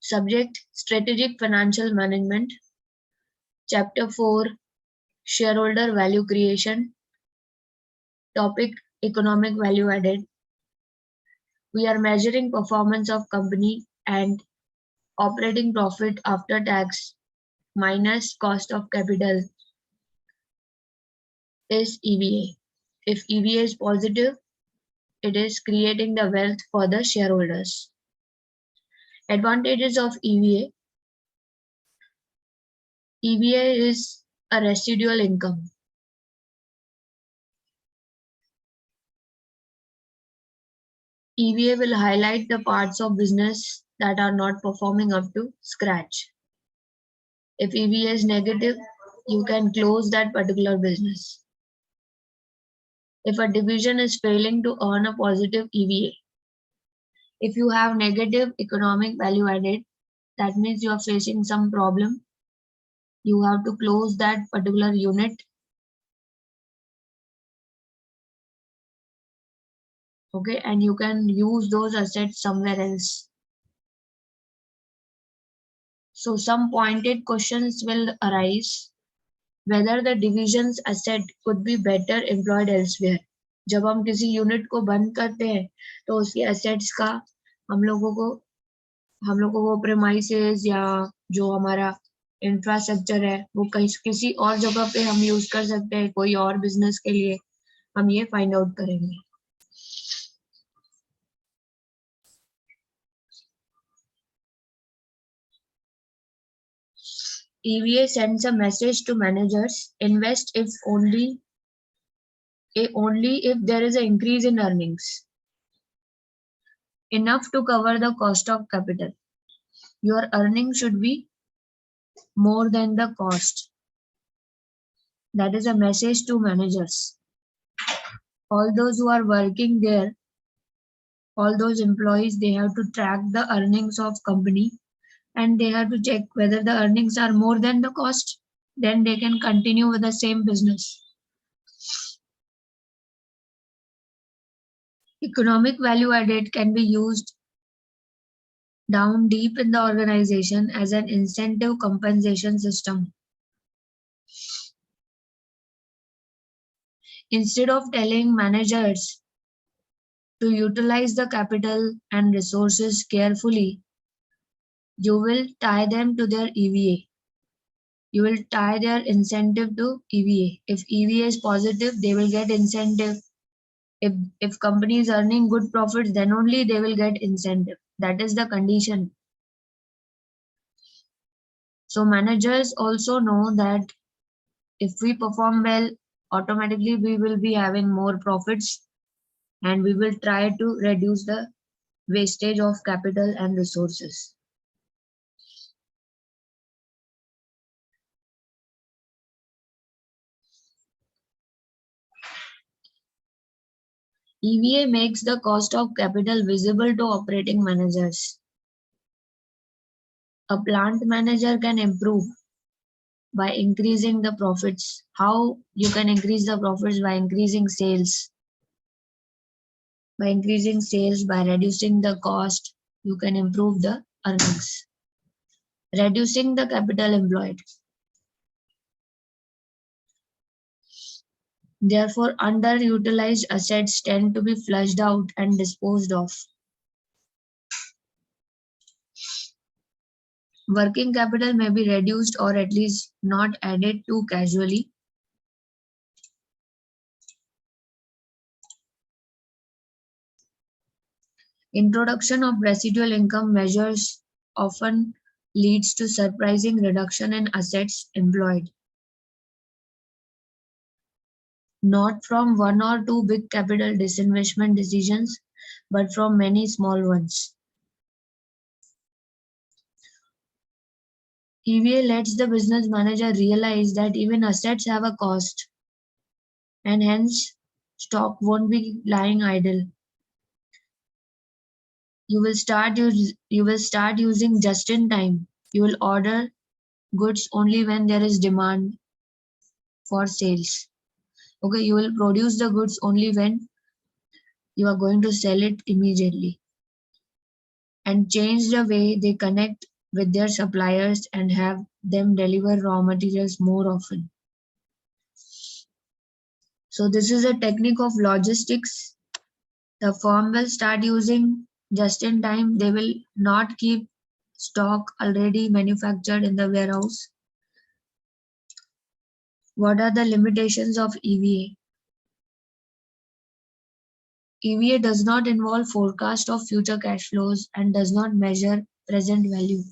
Subject: Strategic Financial Management. Chapter 4: Shareholder Value Creation. Topic: Economic Value Added. We are measuring performance of company and operating profit after tax minus cost of capital is EVA. If EVA is positive, it is creating the wealth for the shareholders. Advantages of EVA. EVA is a residual income. EVA will highlight the parts of business that are not performing up to scratch. If EVA is negative, you can close that particular business. If a division is failing to earn a positive EVA, if you have negative economic value added, that means you are facing some problem. You have to close that particular unit. Okay, and you can use those assets somewhere else. So some pointed questions will arise whether the division's asset could be better employed elsewhere. जब हम किसी unit को बंद करते हैं तो उसके assets का हम लोगों को वो प्रेमाइसेस या जो हमारा इंफ्रास्ट्रक्चर है वो किसी और जगह पे हम यूज कर सकते हैं, कोई और बिजनेस के लिए हम ये फाइंड आउट करेंगे. EVA sends a message to managers: invest if only if there is an increase in earnings enough to cover the cost of capital. Your earnings should be more than the cost. That is a message to managers. All those who are working there, all those employees, they have to track the earnings of company and they have to check whether the earnings are more than the cost. Then they can continue with the same business. Economic value added can be used down deep in the organization as an incentive compensation system. Instead of telling managers to utilize the capital and resources carefully, you will tie them to their EVA. You will tie their incentive to EVA. If EVA is positive, they will get incentive. If company is earning good profits, then only they will get incentive. That is the condition. So managers also know that if we perform well, automatically we will be having more profits and we will try to reduce the wastage of capital and resources. EVA makes the cost of capital visible to operating managers. A plant manager can improve by increasing the profits. How you can increase the profits? By increasing sales. By increasing sales, by reducing the cost, you can improve the earnings. Reducing the capital employed. Therefore, underutilized assets tend to be flushed out and disposed of. Working capital may be reduced or at least not added to casually. Introduction of residual income measures often leads to surprising reduction in assets employed. Not from one or two big capital disinvestment decisions, but from many small ones. EVA lets the business manager realize that even assets have a cost, and hence stock won't be lying idle. You will start using just in time. You will order goods only when there is demand for sales. Okay, you will produce the goods only when you are going to sell it immediately. And change the way they connect with their suppliers and have them deliver raw materials more often. So this is a technique of logistics. The firm will start using just in time. They will not keep stock already manufactured in the warehouse. What are the limitations of EVA? EVA does not involve forecast of future cash flows and does not measure present value.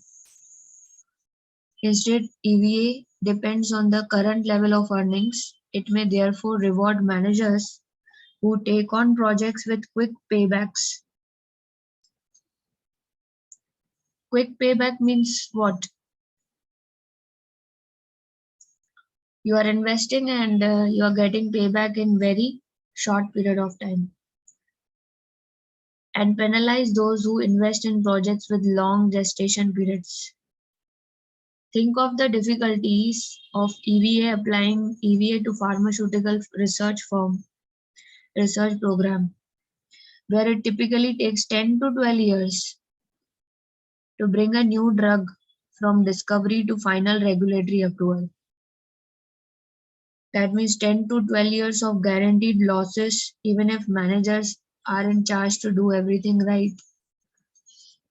Instead, EVA depends on the current level of earnings. It may therefore reward managers who take on projects with quick paybacks. Quick payback means what? You are investing and you are getting payback in very short period of time. And penalize those who invest in projects with long gestation periods. Think of the difficulties of EVA applying EVA to pharmaceutical research program, where it typically takes 10 to 12 years to bring a new drug from discovery to final regulatory approval. That means 10 to 12 years of guaranteed losses, even if managers are in charge to do everything right.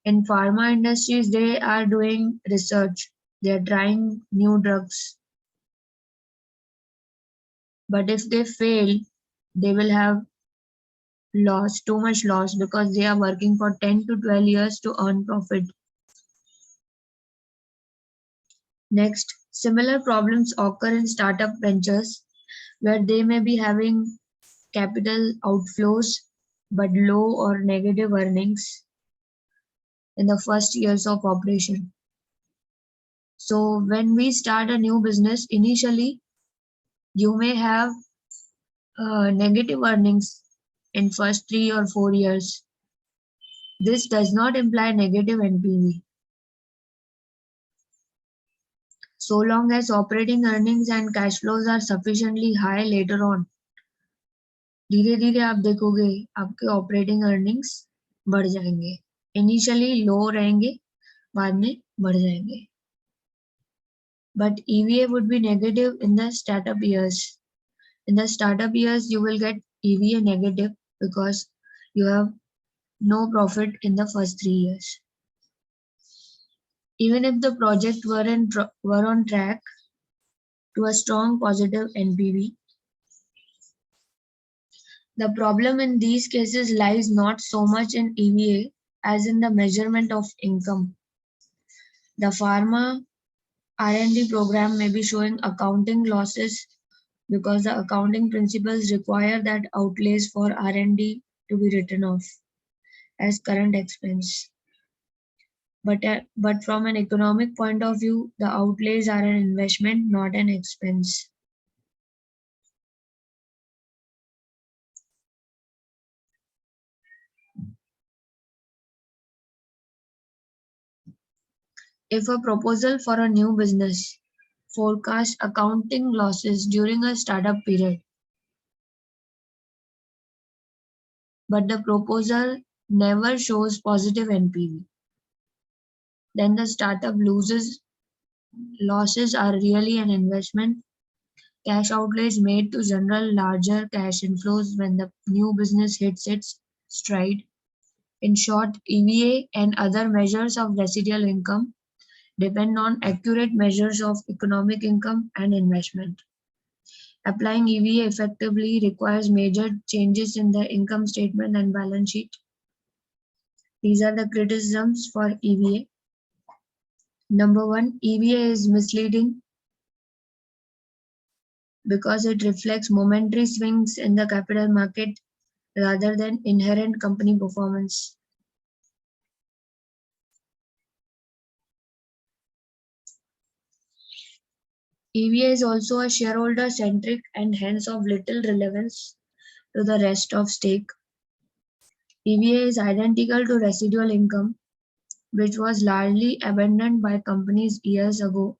In pharma industries, they are doing research. They are trying new drugs. But if they fail, they will have too much loss because they are working for 10 to 12 years to earn profit. Next, similar problems occur in startup ventures where they may be having capital outflows but low or negative earnings in the first years of operation. So when we start a new business, initially you may have negative earnings in first 3 or 4 years. This does not imply negative NPV. So long as operating earnings and cash flows are sufficiently high later on, धीरे धीरे आप देखोगे आपके operating earnings बढ़ जाएंगे. Initially लो रहेंगे, बाद में बढ़ जाएंगे. But EVA would be negative in the startup years. In the startup years, you will get EVA negative because you have no profit in the first 3 years. Even if the project were on track to a strong positive NPV, the problem in these cases lies not so much in EVA as in the measurement of income. The pharma R&D program may be showing accounting losses because the accounting principles require that outlays for R&D to be written off as current expense. But from an economic point of view, the outlays are an investment, not an expense. If a proposal for a new business forecasts accounting losses during a startup period, but the proposal never shows positive NPV, then the startup losses are really an investment. Cash outlays made to generate larger cash inflows when the new business hits its stride. In short, EVA and other measures of residual income depend on accurate measures of economic income and investment. Applying EVA effectively requires major changes in the income statement and balance sheet. These are the criticisms for EVA. Number one, EVA is misleading because it reflects momentary swings in the capital market rather than inherent company performance. EVA is also a shareholder-centric and hence of little relevance to the rest of stake. EVA is identical to residual income, which was largely abandoned by companies years ago.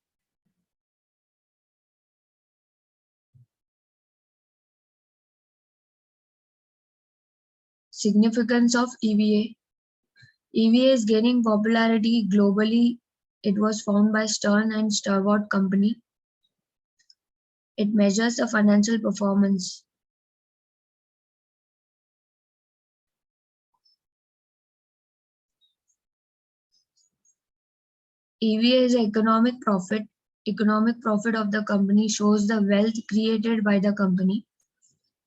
Significance of EVA. EVA is gaining popularity globally It was found by Stern and Starwood Company. It measures the financial performance. EVA is economic profit. Economic profit of the company shows the wealth created by the company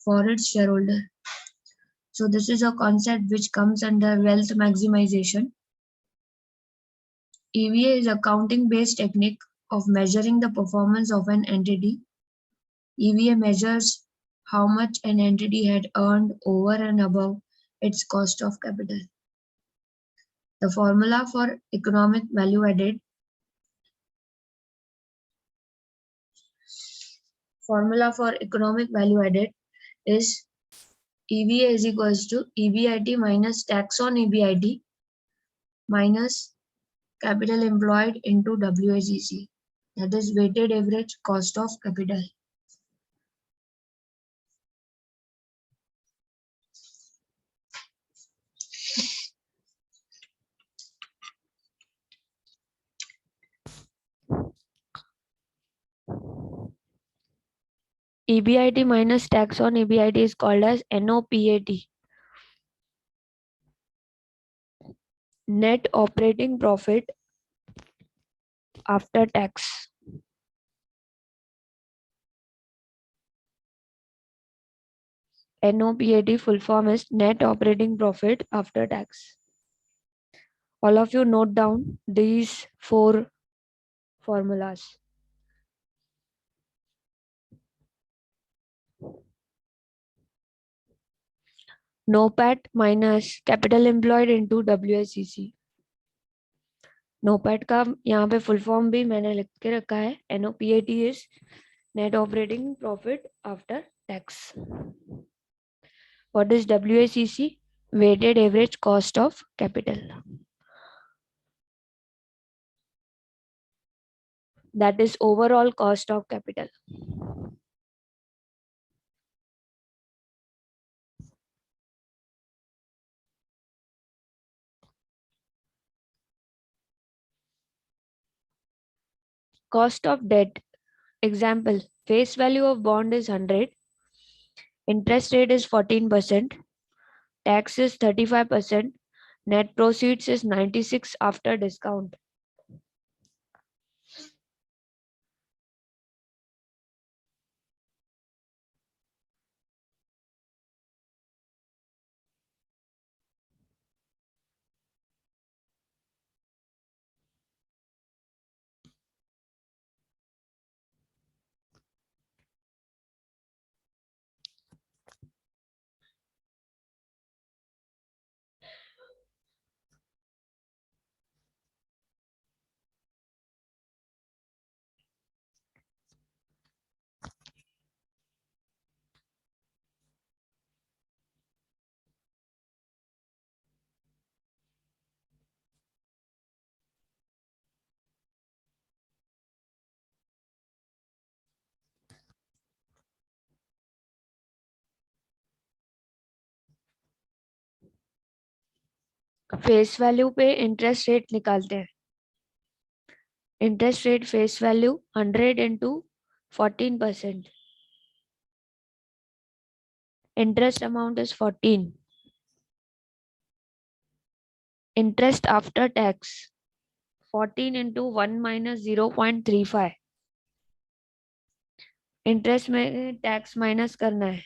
for its shareholder. So this is a concept which comes under wealth maximization. EVA is accounting-based technique of measuring the performance of an entity. EVA measures how much an entity had earned over and above its cost of capital. The formula for economic value added is EVA is equals to EBIT minus tax on EBIT minus capital employed into WACC, that is weighted average cost of capital. EBIT minus tax on EBIT is called as NOPAT. Net operating profit after tax. NOPAT full form is net operating profit after tax. All of you note down these 4 formulas. NOPAT minus capital employed into WACC. NOPAT का यहाँ पे full form भी मैंने लिख के रखा है. NOPAT is net operating profit after tax. What is WACC? Weighted average cost of capital. That is overall cost of capital. Cost of debt. Example, face value of bond is 100. Interest rate is 14%. Tax is 35%. Net proceeds is 96 after discount. Face value पे interest rate निकालते हैं. Interest rate face value 100 into 14%. Interest amount is 14. Interest after tax 14 into 1 minus 0.35. Interest में tax minus करना है.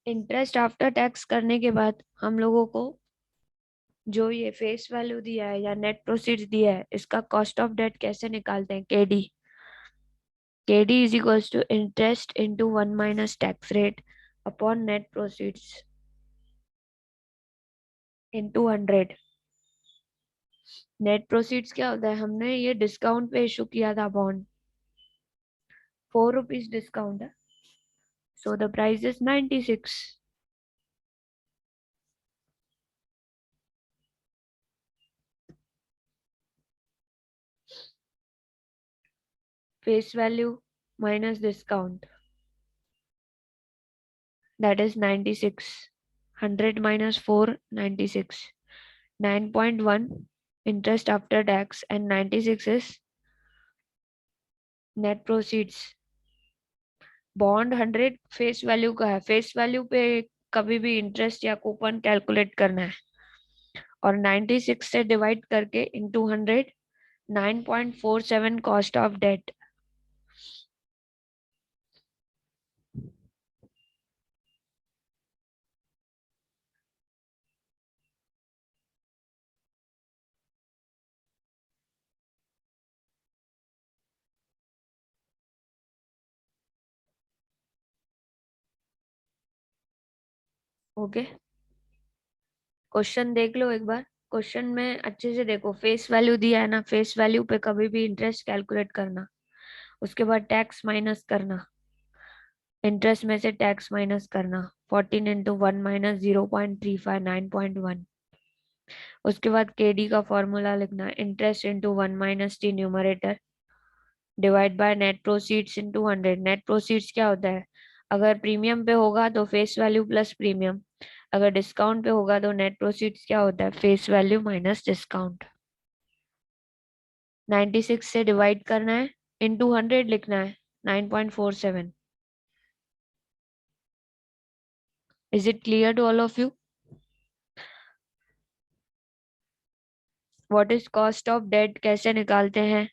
Interest after tax करने के बाद हम लोगों को जो ये फेस वैल्यू दिया है या नेट प्रोसीड्स दिया है, इसका कॉस्ट ऑफ डेट कैसे निकालते हैं? KD. KD is equals to interest into 1 minus tax rate upon net proceeds into 100. Net proceeds क्या होता है? हमने ये डिस्काउंट पे इशू किया था बॉन्ड, 4 रुपीज डिस्काउंट है. So the price is 96. Face value minus discount, that is 96. 100 minus 4, 96. 9.1 interest after tax and 96 is net proceeds. Bond 100 face value का है, फेस वैल्यू पे कभी भी इंटरेस्ट या कूपन कैलकुलेट करना है और 96 से डिवाइड करके into 100, 9.47 cost of debt. Okay, question देख लो एक बार. क्वेश्चन में अच्छे से देखो, फेस वैल्यू दिया है ना, फेस वैल्यू पे कभी भी इंटरेस्ट कैलकुलेट करना, उसके बाद टैक्स माइनस करना, इंटरेस्ट में से टैक्स माइनस करना, 14 इंटू 1 माइनस 0.35, 9.1. उसके बाद केडी का फॉर्मूला लिखना, interest into 1 minus T numerator divide by net proceeds into 100. Net proceeds क्या होता है? अगर प्रीमियम पे होगा तो फेस वैल्यू प्लस प्रीमियम, अगर डिस्काउंट पे होगा तो नेट प्रोसीड्स क्या होता है? Face value minus discount. 96 से डिवाइड करना है, इंटू 100 लिखना है, 9.47. Is it clear to all of you? What is cost of debt कैसे निकालते हैं?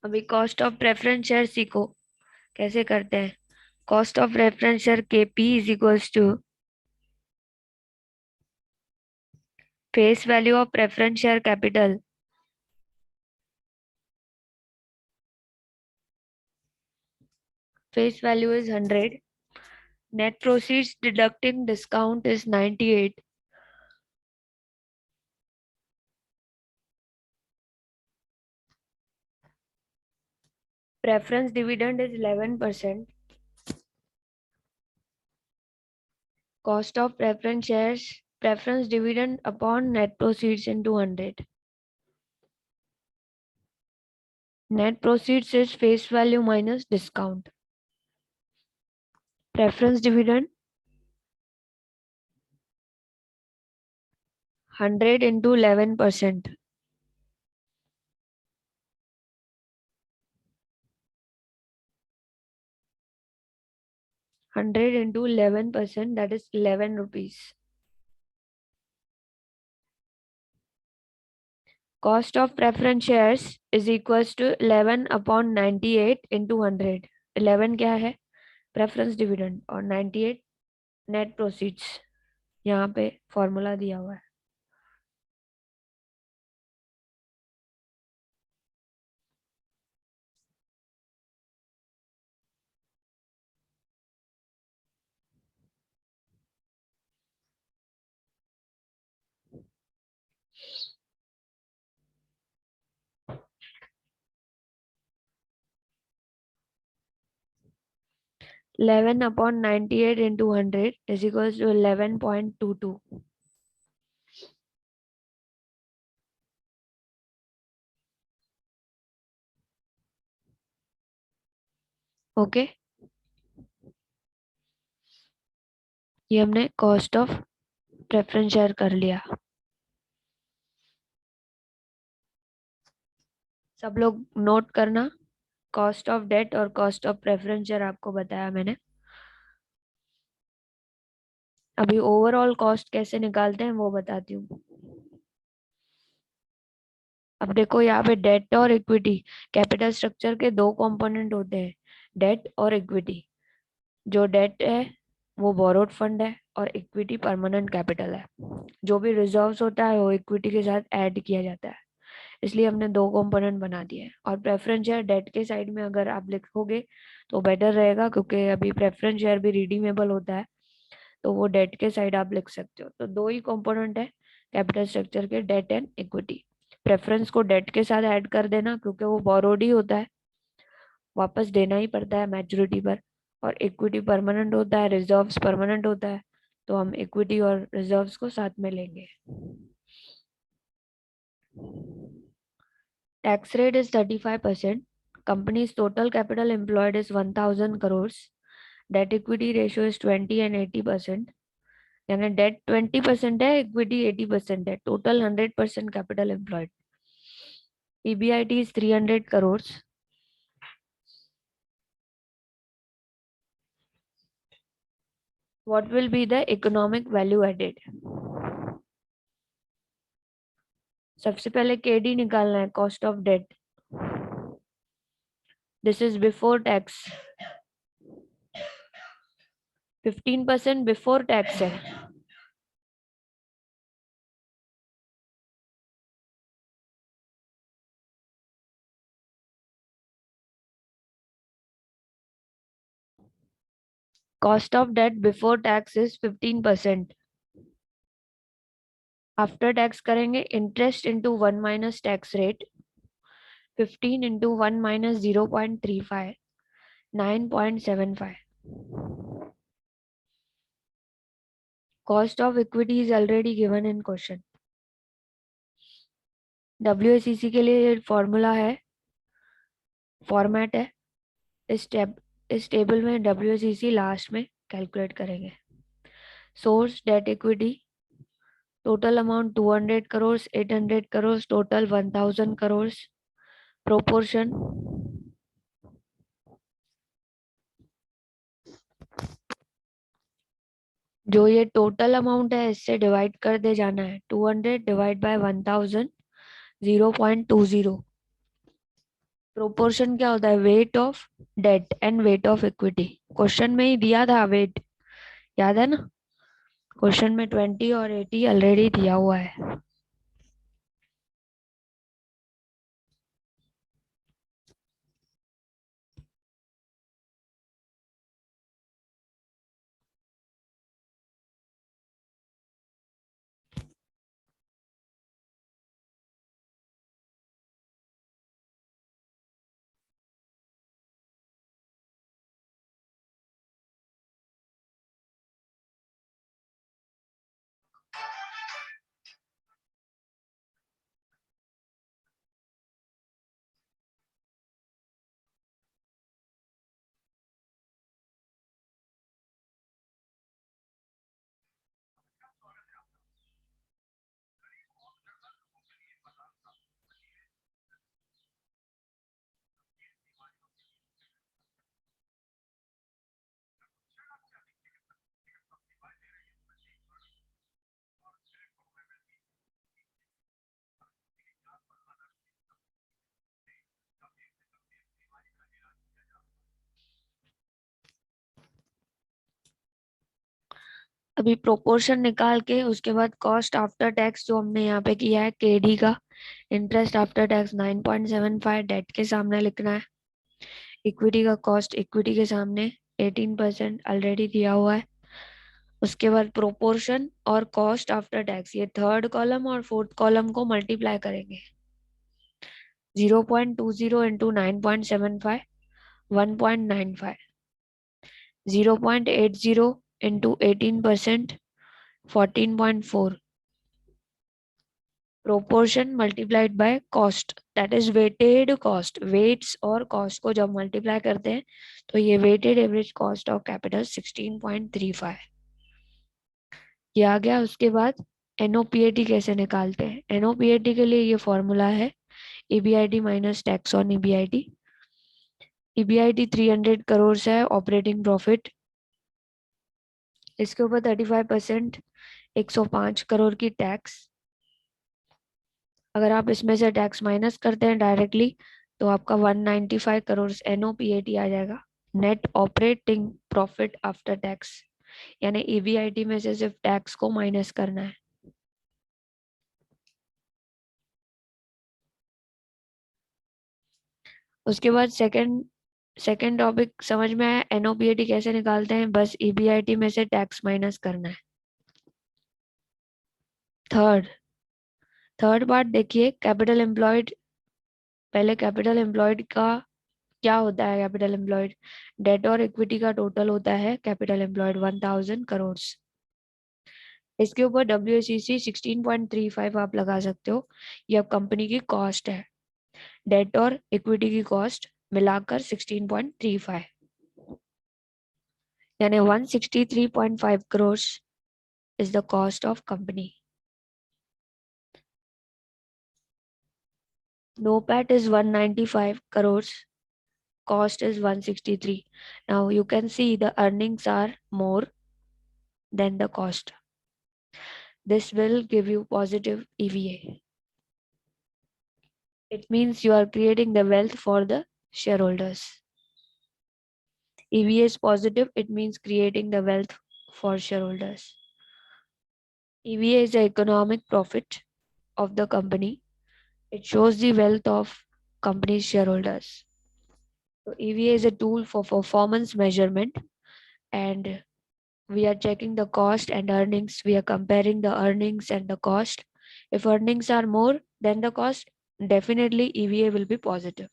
अभी कॉस्ट ऑफ प्रेफरेंस शेयर सीखो कैसे करते हैं. Cost of reference share KP is equals to face value of preference share capital face value is 100, net proceeds deducting discount is 98, preference dividend is 11%, cost of preference shares preference dividend upon net proceeds into 100. Net proceeds is face value minus discount. Preference dividend 100 into 11%. 100 into 11%, that is 11 rupees. Cost of preference shares is equals to 11 upon 98 into 100. 11 क्या है? Preference dividend और 98 net proceeds. यहाँ पे formula दिया हुआ है. Eleven upon 98 into 100 is equals to 11.22. Okay, ये हमने कॉस्ट ऑफ प्रेफरेंस शेयर कर लिया. सब लोग नोट करना, कॉस्ट ऑफ डेट और कॉस्ट ऑफ प्रेफरेंस शेयर आपको बताया मैंने। अभी ओवरऑल कॉस्ट कैसे निकालते हैं वो बताती हूँ। अब देखो यहाँ पे डेट और इक्विटी, कैपिटल स्ट्रक्चर के दो कंपोनेंट होते हैं, डेट और इक्विटी। जो डेट है वो बोरोड फंड है और इक्विटी परमानेंट कैपिटल है। जो भी रिजर्व्स होता है वो इक्विटी के साथ ऐड किया जाता है, इसलिए हमने दो कंपोनेंट बना दिए हैं। और प्रेफरेंस शेयर डेट के साइड में अगर आप लिखोगे तो बेटर रहेगा, क्योंकि अभी प्रेफरेंस शेयर भी रिडीमेबल होता है, तो वो डेट के साइड आप लिख सकते हो। तो दो ही कंपोनेंट है कैपिटल स्ट्रक्चर के, डेट एंड इक्विटी। प्रेफरेंस को डेट के साथ ऐड कर देना क्योंकि वो बोरोड ही होता है, वापस देना ही पड़ता है मैच्योरिटी पर। और इक्विटी परमानेंट होता है, रिजर्व्स परमानेंट होता है, तो हम इक्विटी और रिजर्व्स को साथ में लेंगे। Tax rate is 35%. Company's total capital employed is 1000 crores. Debt equity ratio is 20 and 80%. यानी डेट 20% है, इक्विटी 80% है, total 100% capital employed. EBIT is 300 crores. What will be the economic value added? सबसे पहले KD निकालना है, cost of debt. This is before tax, 15% before tax है। Cost of debt before tax is 15%. After tax करेंगे interest into 1 minus tax rate, 15 into 1 minus 0.35, 9.75. Cost of equity is already given in question. WACC के लिए formula है, format है, इस table में WACC last में calculate करेंगे। Source debt equity, total amount 200 crore, 800 crore, total 1000 crore. Proportion, जो ये टोटल अमाउंट है इससे डिवाइड कर दे जाना है, 200 डिवाइड बाय 1000, 0.20। प्रोपोर्शन क्या होता है? Weight of debt and weight of equity. Question में ही दिया था वेट, याद है ना? क्वेश्चन में 20 और 80 ऑलरेडी दिया हुआ है। अभी प्रोपोर्शन निकाल के उसके बाद कॉस्ट आफ्टर टैक्स जो हमने यहाँ पे किया है केडी का, इंटरेस्ट आफ्टर टैक्स 9.75 डेट के सामने लिखना है। इक्विटी का कॉस्ट इक्विटी के सामने 18% ऑलरेडी दिया हुआ है। उसके बाद प्रोपोर्शन और कॉस्ट आफ्टर टैक्स, ये थर्ड कॉलम और फोर्थ कॉलम को मल्टीप्लाई करेंगे। 0.20 into 9.75, 1.95, 0.80 into 18%, 14.4। Proportion multiplied by cost, that is weighted cost. Weights और कॉस्ट को जब मल्टीप्लाई करते हैं तो ये weighted average cost of capital 16.35 ये आ गया। उसके बाद एनओपीएटी कैसे निकालते हैं? एनओपीएटी के लिए ये फॉर्मूला है, EBIT minus tax on EBIT. EBIT 300 crore है ऑपरेटिंग प्रॉफिट, इसके ऊपर 35% 105 करोड़ की टैक्स। अगर आप इसमें से टैक्स माइनस करते हैं डायरेक्टली तो आपका 195 करोड़ NOPAT आ जाएगा, net operating profit after tax, यानी EBIT में से सिर्फ टैक्स को माइनस करना है। उसके बाद सेकंड टॉपिक समझ में आया, NOPAT कैसे निकालते हैं, बस EBIT में से टैक्स माइनस करना है। थर्ड पार्ट देखिए, कैपिटल एम्प्लॉयड। पहले कैपिटल एम्प्लॉयड का क्या होता है, कैपिटल एम्प्लॉयड डेट और इक्विटी का टोटल होता है कैपिटल एम्प्लॉयड 1000 करोड़। इसके ऊपर WACC 16.35 आप लगा सकते हो, ये अब कंपनी की कॉस्ट है, डेट और इक्विटी की कॉस्ट मिलाकर 16.35, यानी 163.5 crore is the cost of company. NOPAT is 195 crores, cost is 163. Now you can see the earnings are more than the cost. This will give you positive EVA. It means you are creating the wealth for the shareholders. EVA is positive, it means creating the wealth for shareholders. EVA is the economic profit of the company. It shows the wealth of company's shareholders. So EVA is a tool for performance measurement, and we are checking the cost and earnings. We are comparing the earnings and the cost. If earnings are more than the cost, definitely EVA will be positive.